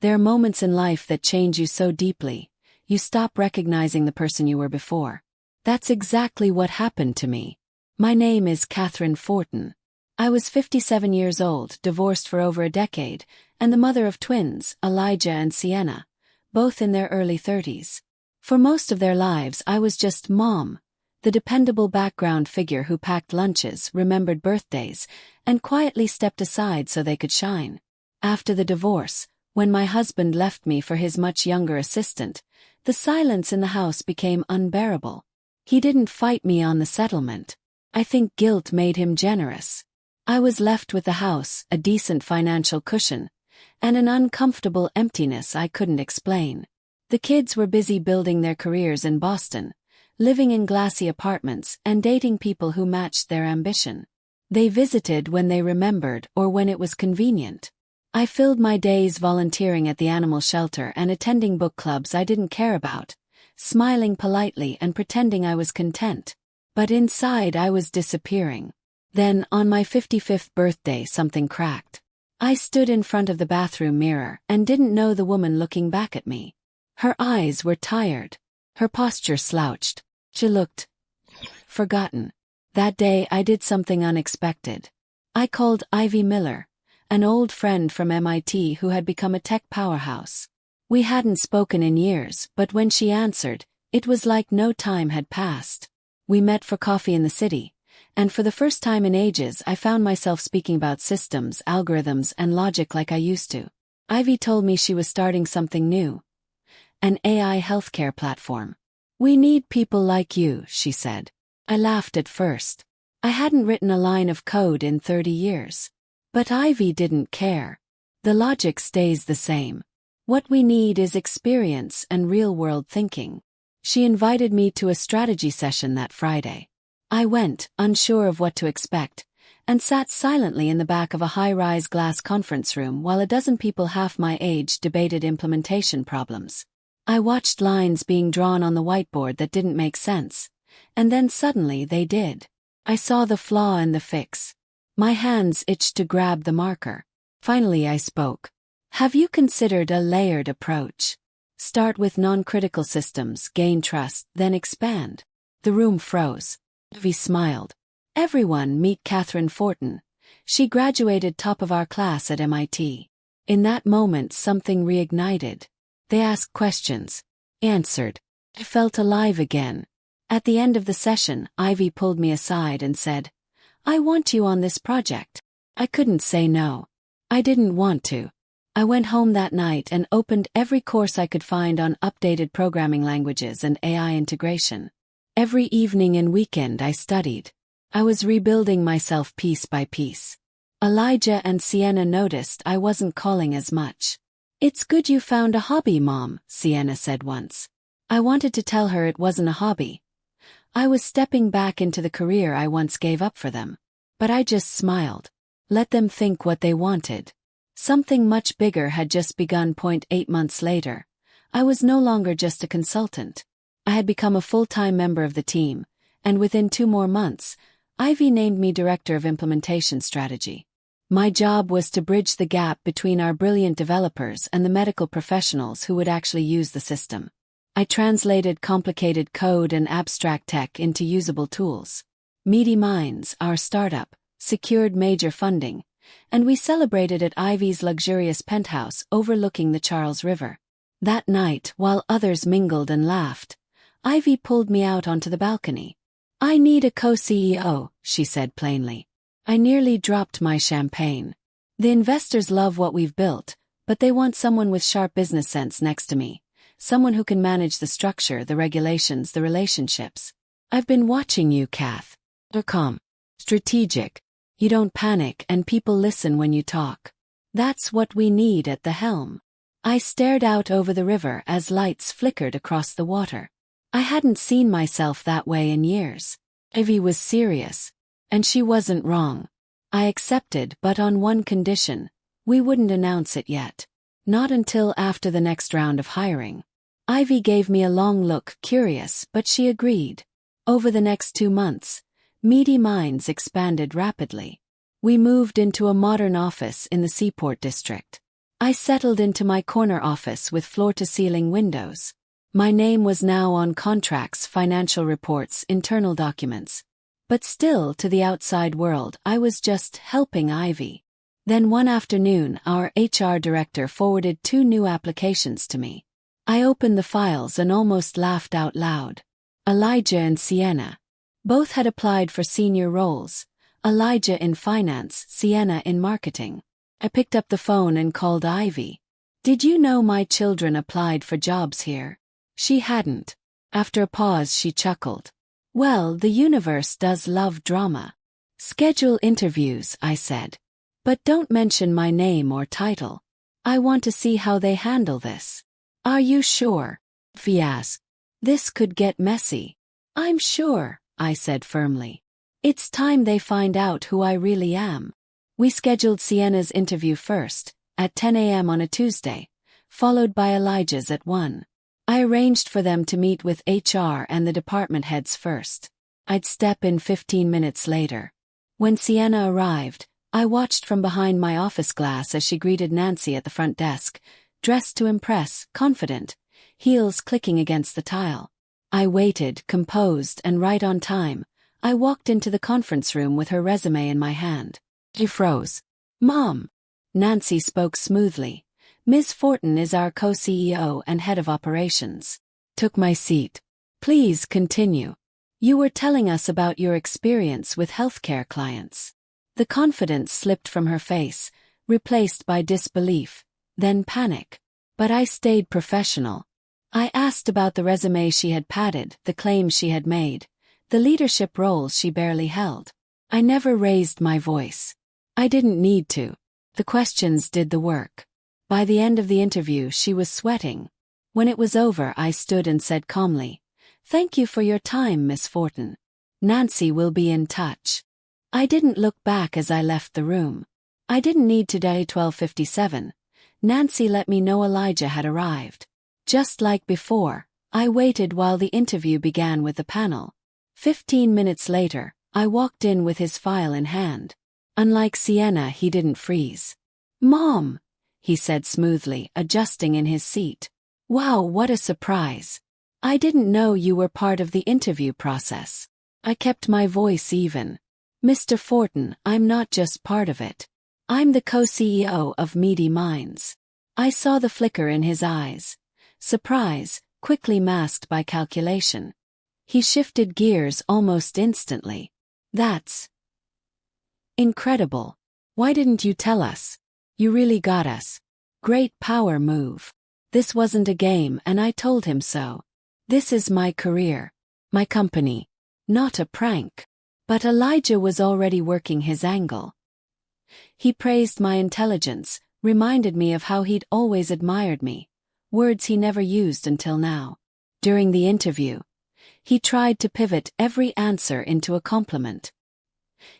There are moments in life that change you so deeply, you stop recognizing the person you were before. That's exactly what happened to me. My name is Catherine Fortin. I was 57 years old, divorced for over a decade, and the mother of twins, Elijah and Sienna, both in their early 30s. For most of their lives I was just Mom, the dependable background figure who packed lunches, remembered birthdays, and quietly stepped aside so they could shine. After the divorce, when my husband left me for his much younger assistant, the silence in the house became unbearable. He didn't fight me on the settlement. I think guilt made him generous. I was left with the house, a decent financial cushion, and an uncomfortable emptiness I couldn't explain. The kids were busy building their careers in Boston, living in glassy apartments and dating people who matched their ambition. They visited when they remembered or when it was convenient. I filled my days volunteering at the animal shelter and attending book clubs I didn't care about, smiling politely and pretending I was content. But inside I was disappearing. Then, on my 55th birthday, something cracked. I stood in front of the bathroom mirror and didn't know the woman looking back at me. Her eyes were tired. Her posture slouched. She looked forgotten. That day I did something unexpected. I called Ivy Miller, an old friend from MIT who had become a tech powerhouse. We hadn't spoken in years, but when she answered, it was like no time had passed. We met for coffee in the city, and for the first time in ages I found myself speaking about systems, algorithms, and logic like I used to. Ivy told me she was starting something new. An AI healthcare platform. "We need people like you," she said. I laughed at first. I hadn't written a line of code in 30 years. But Ivy didn't care. The logic stays the same. What we need is experience and real-world thinking. She invited me to a strategy session that Friday. I went, unsure of what to expect, and sat silently in the back of a high-rise glass conference room while a dozen people half my age debated implementation problems. I watched lines being drawn on the whiteboard that didn't make sense, and then suddenly they did. I saw the flaw in the fix. My hands itched to grab the marker. Finally I spoke. "Have you considered a layered approach? Start with non-critical systems, gain trust, then expand." The room froze. Ivy smiled. "Everyone, meet Catherine Fortin. She graduated top of our class at MIT." In that moment something reignited. They asked questions. Answered. I felt alive again. At the end of the session, Ivy pulled me aside and said, "I want you on this project." I couldn't say no. I didn't want to. I went home that night and opened every course I could find on updated programming languages and AI integration. Every evening and weekend I studied. I was rebuilding myself piece by piece. Elijah and Sienna noticed I wasn't calling as much. "It's good you found a hobby, Mom," Sienna said once. I wanted to tell her it wasn't a hobby. I was stepping back into the career I once gave up for them. But I just smiled. Let them think what they wanted. Something much bigger had just begun. 8 months later, I was no longer just a consultant. I had become a full-time member of the team, and within 2 more months, Ivy named me Director of Implementation Strategy. My job was to bridge the gap between our brilliant developers and the medical professionals who would actually use the system. I translated complicated code and abstract tech into usable tools. Meaty Minds, our startup, secured major funding, and we celebrated at Ivy's luxurious penthouse overlooking the Charles River. That night, while others mingled and laughed, Ivy pulled me out onto the balcony. "I need a co-CEO," she said plainly. I nearly dropped my champagne. The investors love what we've built, but they want someone with sharp business sense next to me. Someone who can manage the structure, the regulations, the relationships. "I've been watching you, Kath. You're calm. Strategic. You don't panic and people listen when you talk. That's what we need at the helm." I stared out over the river as lights flickered across the water. I hadn't seen myself that way in years. Ivy was serious. And she wasn't wrong. I accepted, but on one condition: we wouldn't announce it yet. Not until after the next round of hiring. Ivy gave me a long look, curious, but she agreed. Over the next 2 months, Meaty Minds expanded rapidly. We moved into a modern office in the Seaport district. I settled into my corner office with floor-to-ceiling windows. My name was now on contracts, financial reports, internal documents. But still, to the outside world, I was just helping Ivy. Then one afternoon, our HR director forwarded 2 new applications to me. I opened the files and almost laughed out loud. Elijah and Sienna. Both had applied for senior roles. Elijah in finance, Sienna in marketing. I picked up the phone and called Ivy. "Did you know my children applied for jobs here?" She hadn't. After a pause, she chuckled. "Well, the universe does love drama." "Schedule interviews," I said. "But don't mention my name or title. I want to see how they handle this." "Are you sure?" Ivy asked. "This could get messy." "I'm sure," I said firmly. "It's time they find out who I really am." We scheduled Sienna's interview first, at 10 a.m. on a Tuesday, followed by Elijah's at 1. I arranged for them to meet with HR and the department heads first. I'd step in 15 minutes later. When Sienna arrived, I watched from behind my office glass as she greeted Nancy at the front desk, dressed to impress, confident, heels clicking against the tile. I waited, composed and right on time. I walked into the conference room with her resume in my hand. She froze. "Mom." Nancy spoke smoothly. "Ms. Fortin is our co-CEO and head of operations." Took my seat. "Please continue. You were telling us about your experience with healthcare clients." The confidence slipped from her face, replaced by disbelief, then panic. But I stayed professional. I asked about the resume she had padded, the claims she had made, the leadership roles she barely held. I never raised my voice. I didn't need to. The questions did the work. By the end of the interview, she was sweating. When it was over, I stood and said calmly, "Thank you for your time, Miss Fortin. Nancy will be in touch." I didn't look back as I left the room. I didn't need to. Day 12:57. Nancy let me know Elijah had arrived. Just like before, I waited while the interview began with the panel. 15 minutes later, I walked in with his file in hand. Unlike Sienna, he didn't freeze. "Mom," he said smoothly, adjusting in his seat. "Wow, what a surprise. I didn't know you were part of the interview process." I kept my voice even. "Mr. Fortin, I'm not just part of it. I'm the co-CEO of Meaty Minds." I saw the flicker in his eyes. Surprise, quickly masked by calculation. He shifted gears almost instantly. "That's incredible. Why didn't you tell us? You really got us. Great power move." This wasn't a game, and I told him so. This is my career. My company. Not a prank. But Elijah was already working his angle. He praised my intelligence, reminded me of how he'd always admired me, words he never used until now. During the interview, he tried to pivot every answer into a compliment.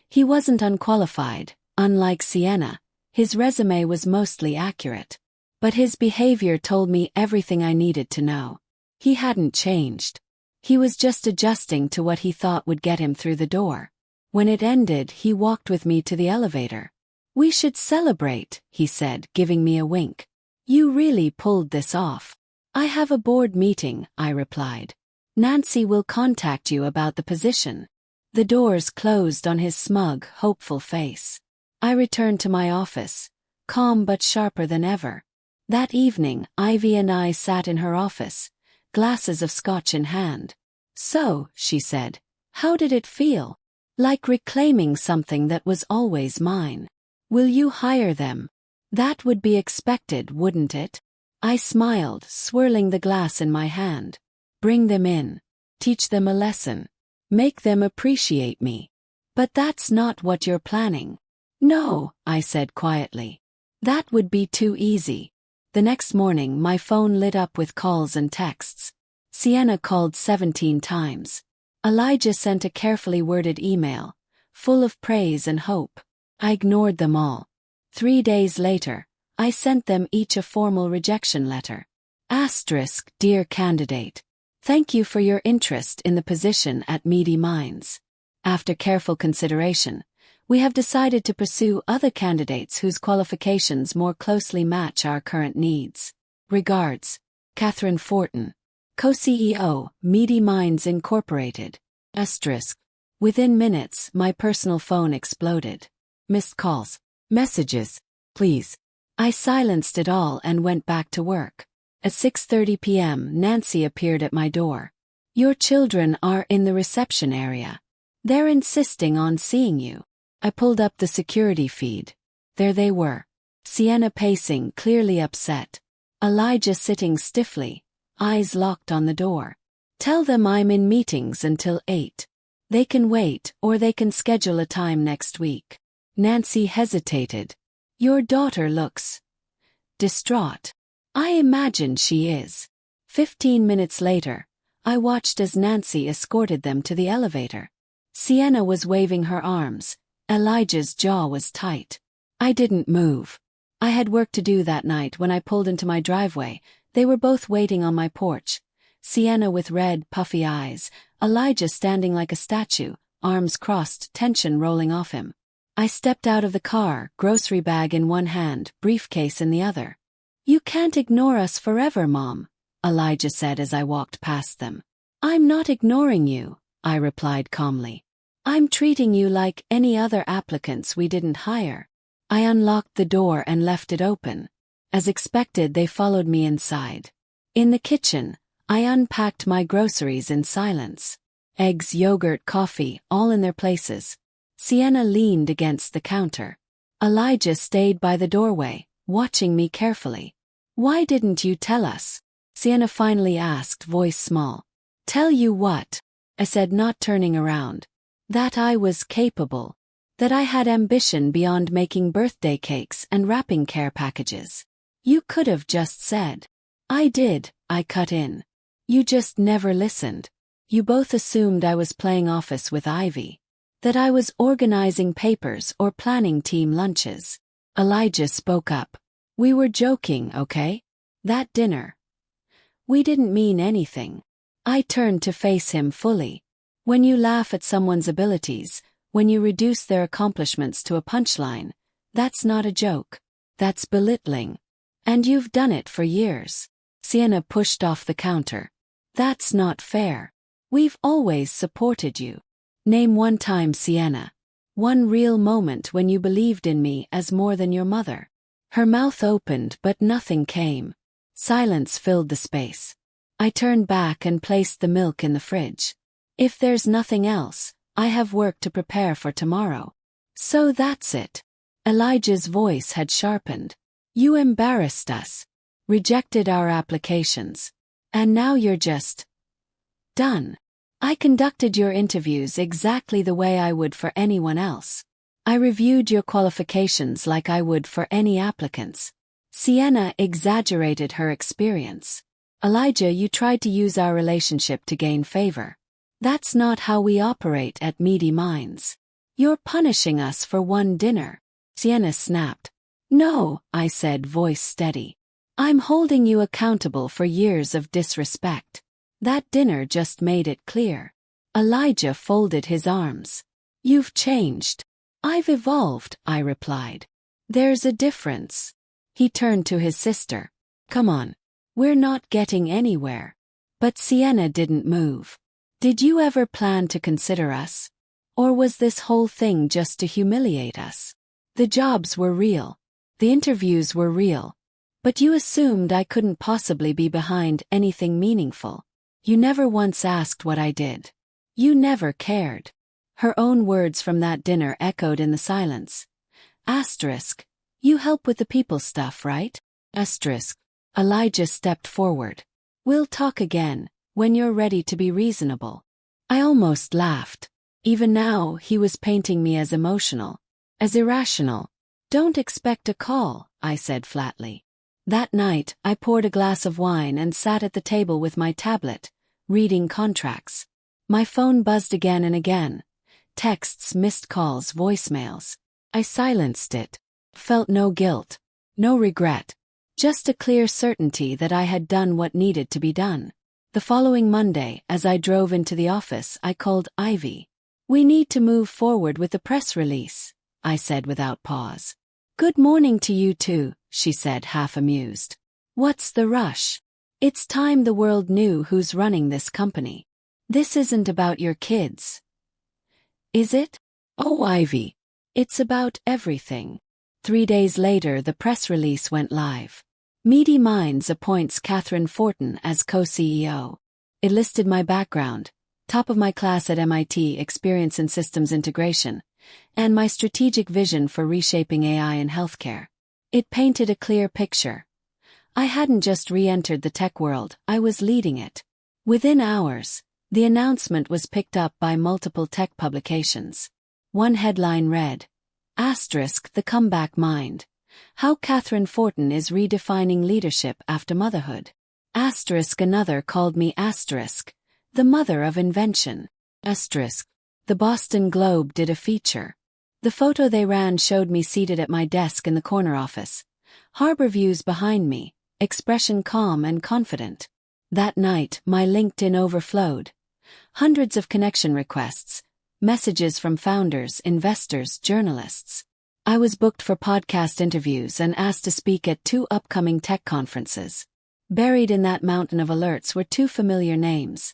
He wasn't unqualified, unlike Sienna. His resume was mostly accurate. But his behavior told me everything I needed to know. He hadn't changed. He was just adjusting to what he thought would get him through the door. When it ended, he walked with me to the elevator. "We should celebrate," he said, giving me a wink. "You really pulled this off." "I have a board meeting," I replied. "Nancy will contact you about the position." The doors closed on his smug, hopeful face. I returned to my office, calm but sharper than ever. That evening, Ivy and I sat in her office, glasses of scotch in hand. "So," she said, "how did it feel?" "Like reclaiming something that was always mine." "Will you hire them?" "That would be expected, wouldn't it?" I smiled, swirling the glass in my hand. "Bring them in. Teach them a lesson. Make them appreciate me." "But that's not what you're planning." "No," I said quietly. "That would be too easy." The next morning, my phone lit up with calls and texts. Sienna called 17 times. Elijah sent a carefully worded email, full of praise and hope. I ignored them all. 3 days later, I sent them each a formal rejection letter. Asterisk, "Dear candidate. Thank you for your interest in the position at Meaty Minds. After careful consideration, We have decided to pursue other candidates whose qualifications more closely match our current needs. Regards, Catherine Fortin, Co-CEO, Meaty Minds Incorporated. Asterisk. Within minutes, my personal phone exploded. Missed calls. Messages. Please. I silenced it all and went back to work. At 6:30 p.m., Nancy appeared at my door. Your children are in the reception area. They're insisting on seeing you. I pulled up the security feed. There they were. Sienna pacing, clearly upset. Elijah sitting stiffly, eyes locked on the door. Tell them I'm in meetings until 8. They can wait, or they can schedule a time next week. Nancy hesitated. Your daughter looks distraught. I imagine she is. 15 minutes later, I watched as Nancy escorted them to the elevator. Sienna was waving her arms. Elijah's jaw was tight. I didn't move. I had work to do that night. When I pulled into my driveway, they were both waiting on my porch. Sienna with red, puffy eyes, Elijah standing like a statue, arms crossed, tension rolling off him. I stepped out of the car, grocery bag in one hand, briefcase in the other. You can't ignore us forever, Mom, Elijah said as I walked past them. I'm not ignoring you, I replied calmly. I'm treating you like any other applicants we didn't hire. I unlocked the door and left it open. As expected, they followed me inside. In the kitchen, I unpacked my groceries in silence. Eggs, yogurt, coffee, all in their places. Sienna leaned against the counter. Elijah stayed by the doorway, watching me carefully. Why didn't you tell us? Sienna finally asked, voice small. Tell you what? I said, not turning around. That I was capable. That I had ambition beyond making birthday cakes and wrapping care packages. You could have just said. I did, I cut in. You just never listened. You both assumed I was playing office with Ivy. That I was organizing papers or planning team lunches. Elijah spoke up. We were joking, okay? That dinner. We didn't mean anything. I turned to face him fully. When you laugh at someone's abilities, when you reduce their accomplishments to a punchline, that's not a joke. That's belittling. And you've done it for years. Sienna pushed off the counter. That's not fair. We've always supported you. Name one time, Sienna. One real moment when you believed in me as more than your mother. Her mouth opened but nothing came. Silence filled the space. I turned back and placed the milk in the fridge. If there's nothing else, I have work to prepare for tomorrow. So that's it. Elijah's voice had sharpened. You embarrassed us. Rejected our applications. And now you're just done. I conducted your interviews exactly the way I would for anyone else. I reviewed your qualifications like I would for any applicants. Sienna exaggerated her experience. Elijah, you tried to use our relationship to gain favor. That's not how we operate at Meaty Minds. You're punishing us for one dinner. Sienna snapped. No, I said, voice steady. I'm holding you accountable for years of disrespect. That dinner just made it clear. Elijah folded his arms. You've changed. I've evolved, I replied. There's a difference. He turned to his sister. Come on. We're not getting anywhere. But Sienna didn't move. Did you ever plan to consider us? Or was this whole thing just to humiliate us? The jobs were real. The interviews were real. But you assumed I couldn't possibly be behind anything meaningful. You never once asked what I did. You never cared. Her own words from that dinner echoed in the silence. Asterisk. You help with the people stuff, right? Asterisk. Elijah stepped forward. We'll talk again, when you're ready to be reasonable. I almost laughed. Even now, he was painting me as emotional, as irrational. Don't expect a call, I said flatly. That night, I poured a glass of wine and sat at the table with my tablet, reading contracts. My phone buzzed again and again. Texts, missed calls, voicemails. I silenced it. Felt no guilt, no regret. Just a clear certainty that I had done what needed to be done. The following Monday, as I drove into the office, I called Ivy. We need to move forward with the press release, I said without pause. Good morning to you too, she said, half amused. What's the rush? It's time the world knew who's running this company. This isn't about your kids. Is it? Oh, Ivy. It's about everything. 3 days later, the press release went live. Meaty Minds appoints Catherine Fortin as co-CEO. It listed my background, top of my class at MIT, experience in systems integration, and my strategic vision for reshaping AI in healthcare. It painted a clear picture. I hadn't just re-entered the tech world, I was leading it. Within hours, the announcement was picked up by multiple tech publications. One headline read, "The Comeback Mind. How Catherine Fortin is Redefining Leadership After Motherhood." Another called me the mother of invention. The Boston Globe did a feature. The photo they ran showed me seated at my desk in the corner office. Harbor views behind me, expression calm and confident. That night, my LinkedIn overflowed. Hundreds of connection requests, messages from founders, investors, journalists. I was booked for podcast interviews and asked to speak at 2 upcoming tech conferences. Buried in that mountain of alerts were 2 familiar names,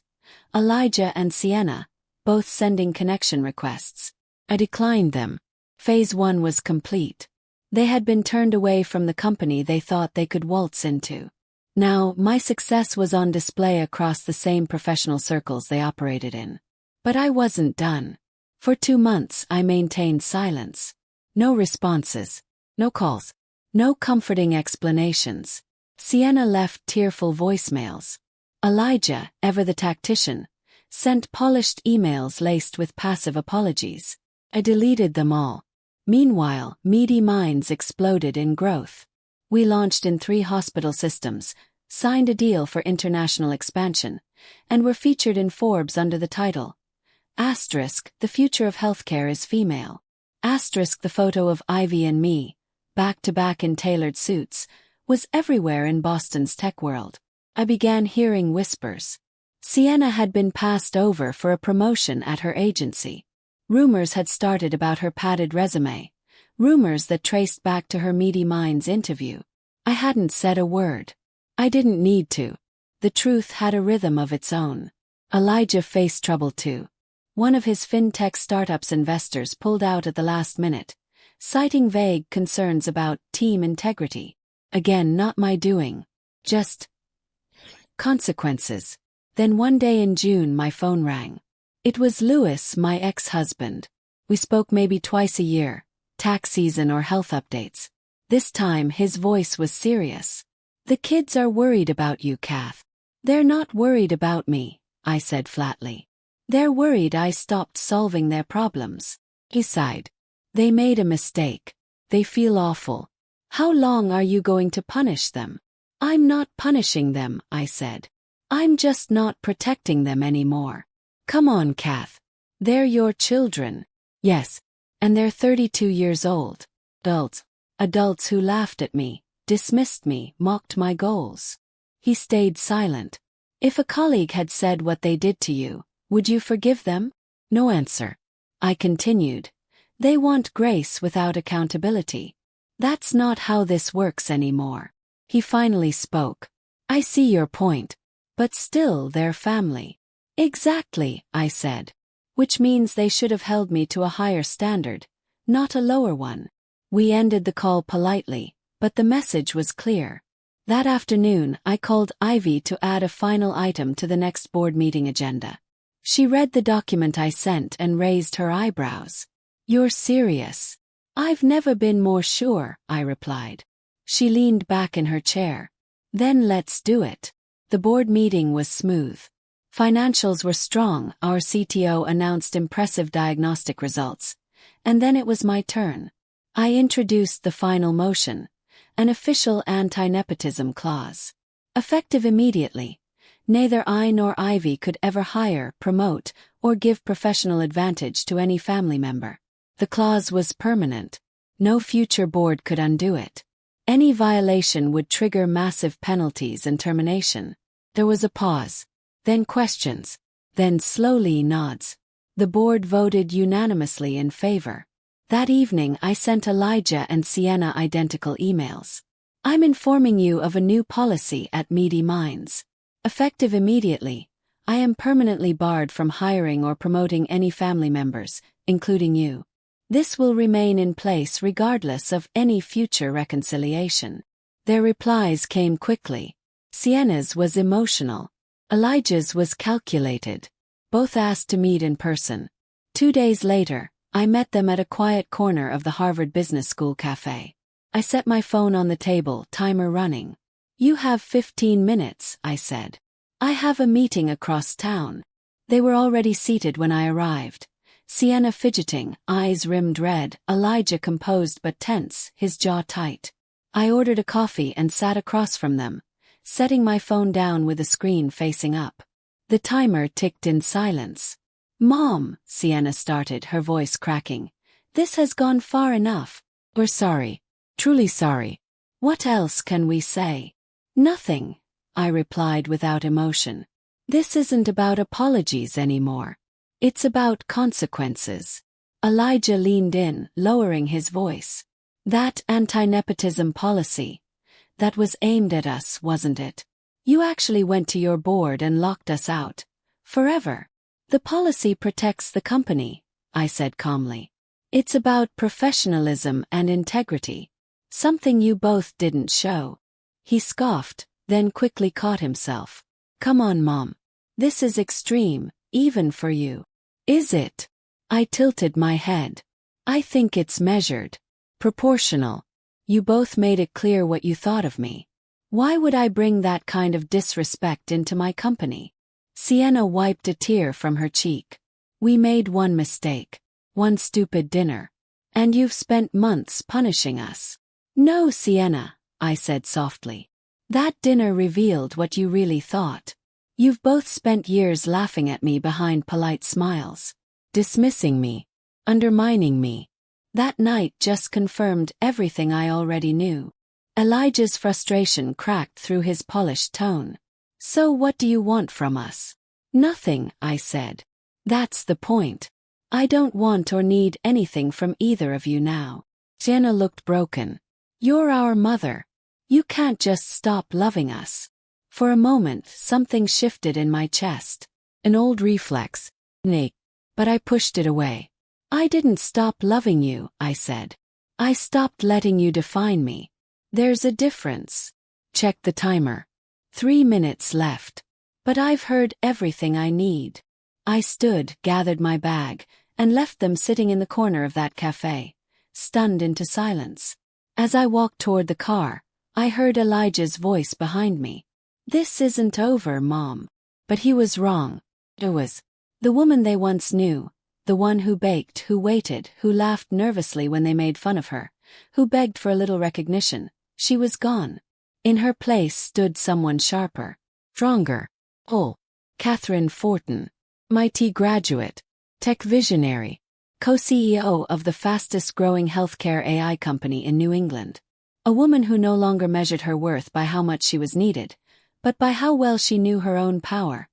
Elijah and Sienna, both sending connection requests. I declined them. Phase 1 was complete. They had been turned away from the company they thought they could waltz into. Now, my success was on display across the same professional circles they operated in. But I wasn't done. For 2 months, I maintained silence. No responses. No calls. No comforting explanations. Sienna left tearful voicemails. Elijah, ever the tactician, sent polished emails laced with passive apologies. I deleted them all. Meanwhile, Meaty Minds exploded in growth. We launched in 3 hospital systems, signed a deal for international expansion, and were featured in Forbes under the title, "The Future of Healthcare is Female." The photo of Ivy and me, back-to-back in tailored suits, was everywhere in Boston's tech world. I began hearing whispers. Sienna had been passed over for a promotion at her agency. Rumors had started about her padded resume, rumors that traced back to her Meaty Minds interview. I hadn't said a word. I didn't need to. The truth had a rhythm of its own. Elijah faced trouble too. One of his fintech startup's investors pulled out at the last minute, citing vague concerns about team integrity. Again, not my doing. Just consequences. Then one day in June my phone rang. It was Louis, my ex-husband. We spoke maybe twice a year, tax season or health updates. This time his voice was serious. "The kids are worried about you, Kath." "They're not worried about me," I said flatly. "They're worried I stopped solving their problems." He sighed. "They made a mistake. They feel awful. How long are you going to punish them?" "I'm not punishing them," I said. "I'm just not protecting them anymore." "Come on, Kath. They're your children." "Yes. And they're 32 years old. Adults. Adults who laughed at me, dismissed me, mocked my goals." He stayed silent. "If a colleague had said what they did to you, would you forgive them?" No answer. I continued. "They want grace without accountability. That's not how this works anymore." He finally spoke. "I see your point. But still they're family." "Exactly," I said. "Which means they should have held me to a higher standard, not a lower one." We ended the call politely, but the message was clear. That afternoon, I called Ivy to add a final item to the next board meeting agenda. She read the document I sent and raised her eyebrows. "You're serious?" "I've never been more sure," I replied. She leaned back in her chair. "Then let's do it." The board meeting was smooth. Financials were strong, our CTO announced impressive diagnostic results. And then it was my turn. I introduced the final motion, an official anti-nepotism clause. Effective immediately, neither I nor Ivy could ever hire, promote, or give professional advantage to any family member. The clause was permanent. No future board could undo it. Any violation would trigger massive penalties and termination. There was a pause. Then questions. Then slowly nods. The board voted unanimously in favor. That evening I sent Elijah and Sienna identical emails. I'm informing you of a new policy at Meaty Minds. Effective immediately, I am permanently barred from hiring or promoting any family members, including you. This will remain in place regardless of any future reconciliation. Their replies came quickly. Sienna's was emotional. Elijah's was calculated. Both asked to meet in person. 2 days later, I met them at a quiet corner of the Harvard Business School cafe. I set my phone on the table, timer running. You have 15 minutes, I said. I have a meeting across town. They were already seated when I arrived. Sienna fidgeting, eyes rimmed red, Elijah composed but tense, his jaw tight. I ordered a coffee and sat across from them, setting my phone down with the screen facing up. The timer ticked in silence. Mom, Sienna started, her voice cracking. This has gone far enough. We're sorry. Truly sorry. What else can we say? Nothing, I replied without emotion. This isn't about apologies anymore. It's about consequences. Elijah leaned in, lowering his voice. That anti-nepotism policy. That was aimed at us, wasn't it? You actually went to your board and locked us out. Forever. The policy protects the company, I said calmly. It's about professionalism and integrity. Something you both didn't show. He scoffed, then quickly caught himself. Come on, Mom. This is extreme, even for you. Is it? I tilted my head. I think it's measured. Proportional. You both made it clear what you thought of me. Why would I bring that kind of disrespect into my company? Sienna wiped a tear from her cheek. We made one mistake. One stupid dinner. And you've spent months punishing us. No, Sienna, I said softly. That dinner revealed what you really thought. You've both spent years laughing at me behind polite smiles. Dismissing me. Undermining me. That night just confirmed everything I already knew. Elijah's frustration cracked through his polished tone. So what do you want from us? Nothing, I said. That's the point. I don't want or need anything from either of you now. Sienna looked broken. You're our mother. You can't just stop loving us. For a moment, something shifted in my chest. An old reflex. Nay. But I pushed it away. I didn't stop loving you, I said. I stopped letting you define me. There's a difference. Check the timer. 3 minutes left. But I've heard everything I need. I stood, gathered my bag, and left them sitting in the corner of that cafe, stunned into silence. As I walked toward the car, I heard Elijah's voice behind me. This isn't over, Mom. But he was wrong. It was. The woman they once knew. The one who baked, who waited, who laughed nervously when they made fun of her, who begged for a little recognition. She was gone. In her place stood someone sharper, stronger. Oh, Catherine Fortin. MIT graduate. Tech visionary. Co-CEO of the fastest-growing healthcare AI company in New England. A woman who no longer measured her worth by how much she was needed, but by how well she knew her own power.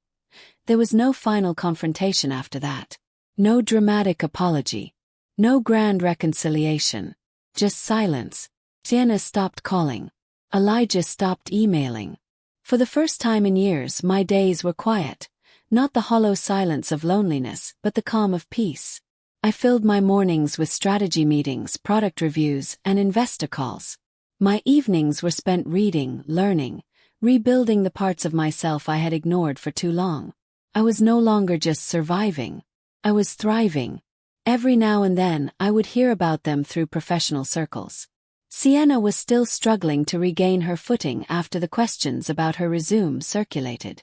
There was no final confrontation after that. No dramatic apology. No grand reconciliation. Just silence. Sienna stopped calling. Elijah stopped emailing. For the first time in years, my days were quiet. Not the hollow silence of loneliness, but the calm of peace. I filled my mornings with strategy meetings, product reviews, and investor calls. My evenings were spent reading, learning, rebuilding the parts of myself I had ignored for too long. I was no longer just surviving. I was thriving. Every now and then, I would hear about them through professional circles. Sienna was still struggling to regain her footing after the questions about her resume circulated.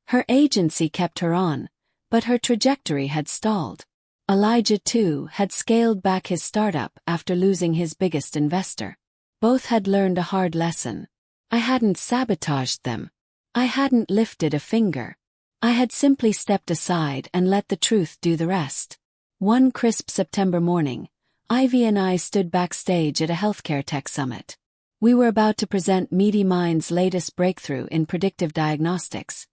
Her agency kept her on, but her trajectory had stalled. Elijah, too, had scaled back his startup after losing his biggest investor. Both had learned a hard lesson. I hadn't sabotaged them. I hadn't lifted a finger. I had simply stepped aside and let the truth do the rest. One crisp September morning, Ivy and I stood backstage at a healthcare tech summit. We were about to present Meaty Minds' latest breakthrough in predictive diagnostics,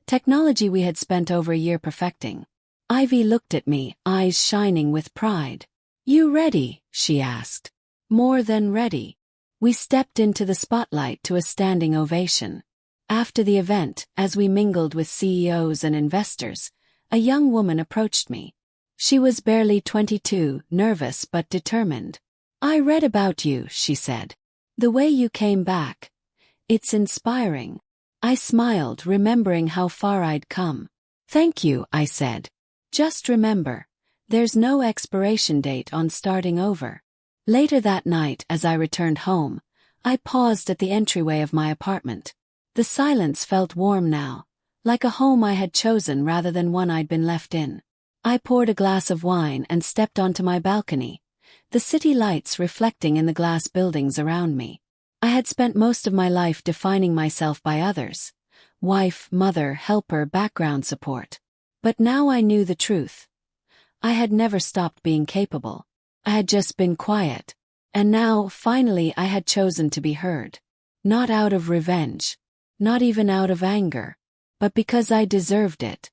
technology we had spent over a year perfecting. Ivy looked at me, eyes shining with pride. "You ready?" she asked. "More than ready." We stepped into the spotlight to a standing ovation. After the event, as we mingled with CEOs and investors, a young woman approached me. She was barely 22, nervous but determined. "I read about you," she said. "The way you came back. It's inspiring." I smiled, remembering how far I'd come. "Thank you," I said. "Just remember, there's no expiration date on starting over." Later that night, as I returned home, I paused at the entryway of my apartment. The silence felt warm now, like a home I had chosen rather than one I'd been left in. I poured a glass of wine and stepped onto my balcony, the city lights reflecting in the glass buildings around me. I had spent most of my life defining myself by others: wife, mother, helper, background support. But now I knew the truth. I had never stopped being capable. I had just been quiet. And now, finally, I had chosen to be heard. Not out of revenge. Not even out of anger. But because I deserved it.